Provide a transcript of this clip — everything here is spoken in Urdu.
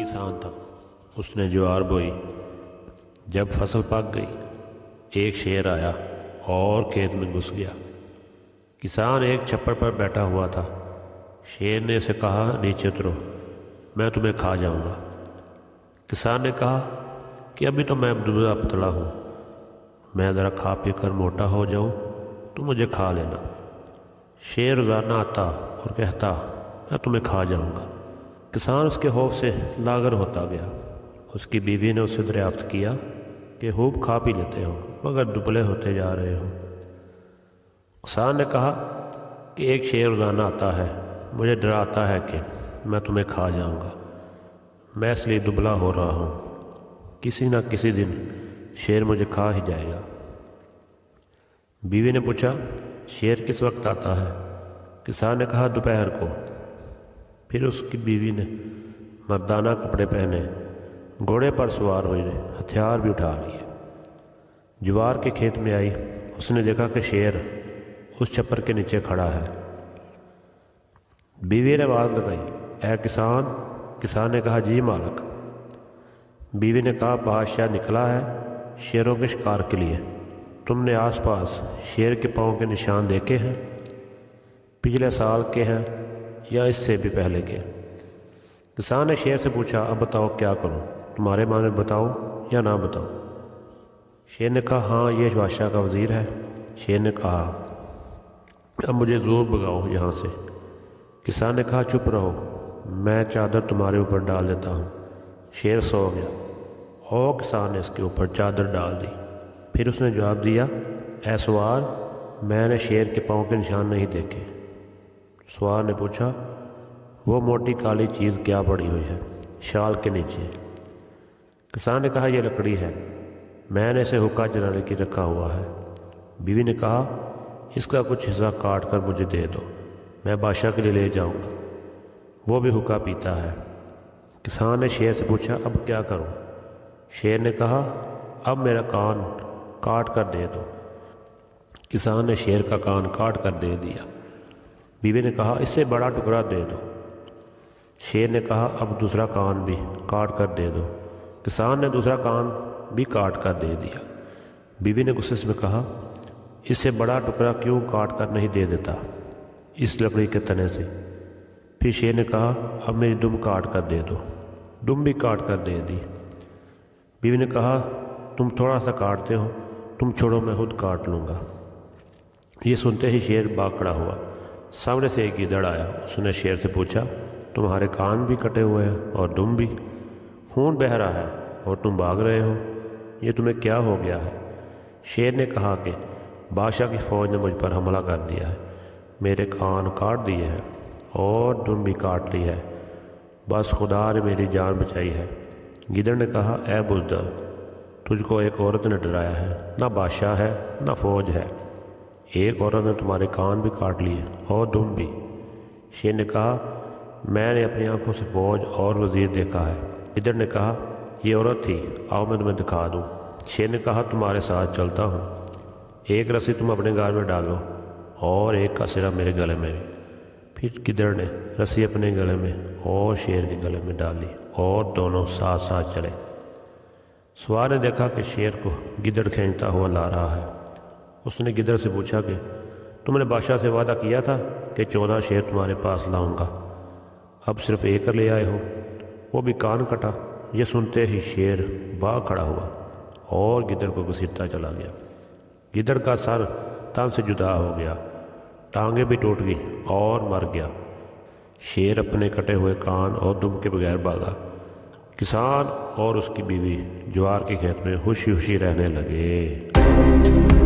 کسان تھا، اس نے جوار بوئی۔ جب فصل پک گئی، ایک شیر آیا اور کھیت میں گھس گیا۔ کسان ایک چھپر پر بیٹھا ہوا تھا۔ شیر نے اسے کہا، نیچے اترو، میں تمہیں کھا جاؤں گا۔ کسان نے کہا کہ ابھی تو میں دبلا پتلا ہوں، میں ذرا کھا پی کر موٹا ہو جاؤں تو مجھے کھا لینا۔ شیر روزانہ آتا اور کہتا، میں تمہیں کھا جاؤں گا۔ کسان اس کے خوف سے لاغر ہوتا گیا۔ اس کی بیوی نے اسے دریافت کیا کہ خوب کھا پی لیتے ہو مگر دبلے ہوتے جا رہے ہو۔ کسان نے کہا کہ ایک شیر روزانہ آتا ہے، مجھے ڈراتا ہے کہ میں تمہیں کھا جاؤں گا، میں اس لیے دبلا ہو رہا ہوں، کسی نہ کسی دن شیر مجھے کھا ہی جائے گا۔ بیوی نے پوچھا، شیر کس وقت آتا ہے؟ کسان نے کہا، دوپہر کو۔ پھر اس کی بیوی نے مردانہ کپڑے پہنے، گھوڑے پر سوار ہوئے، ہتھیار بھی اٹھا لیے۔ جوار کے کھیت میں آئی، اس نے دیکھا کہ شیر اس چھپر کے نیچے کھڑا ہے۔ بیوی نے آواز لگائی، اے کسان۔ کسان نے کہا، جی مالک۔ بیوی نے کہا، بادشاہ نکلا ہے شیروں کے شکار کے لیے، تم نے آس پاس شیر کے پاؤں کے نشان دیکھے ہیں؟ پچھلے سال کے ہیں یا اس سے بھی پہلے کے؟ کسان نے شیر سے پوچھا، اب بتاؤ کیا کروں، تمہارے معنی بتاؤں یا نہ بتاؤں؟ شیر نے کہا، ہاں یہ بادشاہ کا وزیر ہے۔ شیر نے کہا، اب مجھے زور بگاؤ یہاں سے۔ کسان نے کہا، چپ رہو، میں چادر تمہارے اوپر ڈال دیتا ہوں۔ شیر سو گیا اور کسان نے اس کے اوپر چادر ڈال دی۔ پھر اس نے جواب دیا، اے سوار، میں نے شیر کے پاؤں کے نشان نہیں دیکھے۔ سوار نے پوچھا، وہ موٹی کالی چیز کیا پڑی ہوئی ہے شال کے نیچے؟ کسان نے کہا، یہ لکڑی ہے، میں نے اسے حکا جلانے کی رکھا ہوا ہے۔ بیوی نے کہا، اس کا کچھ حصہ کاٹ کر مجھے دے دو، میں بادشاہ کے لیے لے جاؤں گا، وہ بھی حکا پیتا ہے۔ کسان نے شیر سے پوچھا، اب کیا کروں؟ شیر نے کہا، اب میرا کان کاٹ کر دے دو۔ کسان نے شیر کا کان کاٹ کر دے دیا۔ بیوی نے کہا، اس سے بڑا ٹکڑا دے دو۔ شیر نے کہا، اب دوسرا کان بھی کاٹ کر دے دو۔ کسان نے دوسرا کان بھی کاٹ کر دے دیا۔ بیوی نے غصے میں کہا، اس سے بڑا ٹکڑا کیوں کاٹ کر نہیں دے دیتا اس لکڑی کے تنے سے؟ پھر شیر نے کہا، اب میری دم کاٹ کر دے دو۔ دم بھی کاٹ کر دے دی۔ بیوی نے کہا، تم تھوڑا سا کاٹتے ہو، تم چھوڑو میں خود کاٹ لوں گا۔ یہ سنتے ہی شیر بھاگ کھڑا ہوا۔ سامنے سے ایک گیدڑ آیا، اس نے شیر سے پوچھا، تمہارے کان بھی کٹے ہوئے ہیں اور دم بھی، خون بہہ رہا ہے اور تم بھاگ رہے ہو، یہ تمہیں کیا ہو گیا ہے؟ شیر نے کہا کہ بادشاہ کی فوج نے مجھ پر حملہ کر دیا ہے، میرے کان کاٹ دیے ہیں اور دم بھی کاٹ لی ہے، بس خدا نے میری جان بچائی ہے۔ گیدڑ نے کہا، اے بزدل، تجھ کو ایک عورت نے ڈرایا ہے، نہ بادشاہ ہے نہ فوج ہے، ایک عورت نے تمہارے کان بھی کاٹ لیے اور دم بھی۔ شیر نے کہا، میں نے اپنی آنکھوں سے فوج اور وزیر دیکھا ہے۔ گیدڑ نے کہا، یہ عورت تھی، آؤ میں تمہیں دکھا دوں۔ شیر نے کہا، تمہارے ساتھ چلتا ہوں، ایک رسی تم اپنے گال میں ڈالو اور ایک کا سرا میرے گلے میں۔ پھر گدڑ نے رسی اپنے گلے میں اور شیر کے گلے میں ڈالی اور دونوں ساتھ ساتھ چلے۔ سوار نے دیکھا کہ شیر کو گدڑ کھینچتا ہوا لا رہا ہے۔ اس نے گدڑ سے پوچھا کہ تم نے بادشاہ سے وعدہ کیا تھا کہ 14 شیر تمہارے پاس لاؤں گا، اب صرف ایک لے آئے ہو، وہ بھی کان کٹا۔ یہ سنتے ہی شیر بھاگ کھڑا ہوا اور گدڑ کو گھسیٹتا چلا گیا۔ گدڑ کا سر تن سے جدا ہو گیا، ٹانگیں بھی ٹوٹ گئی اور مر گیا۔ شیر اپنے کٹے ہوئے کان اور دم کے بغیر بھاگا۔ کسان اور اس کی بیوی جوار کے کھیت میں خوشی خوشی رہنے لگے۔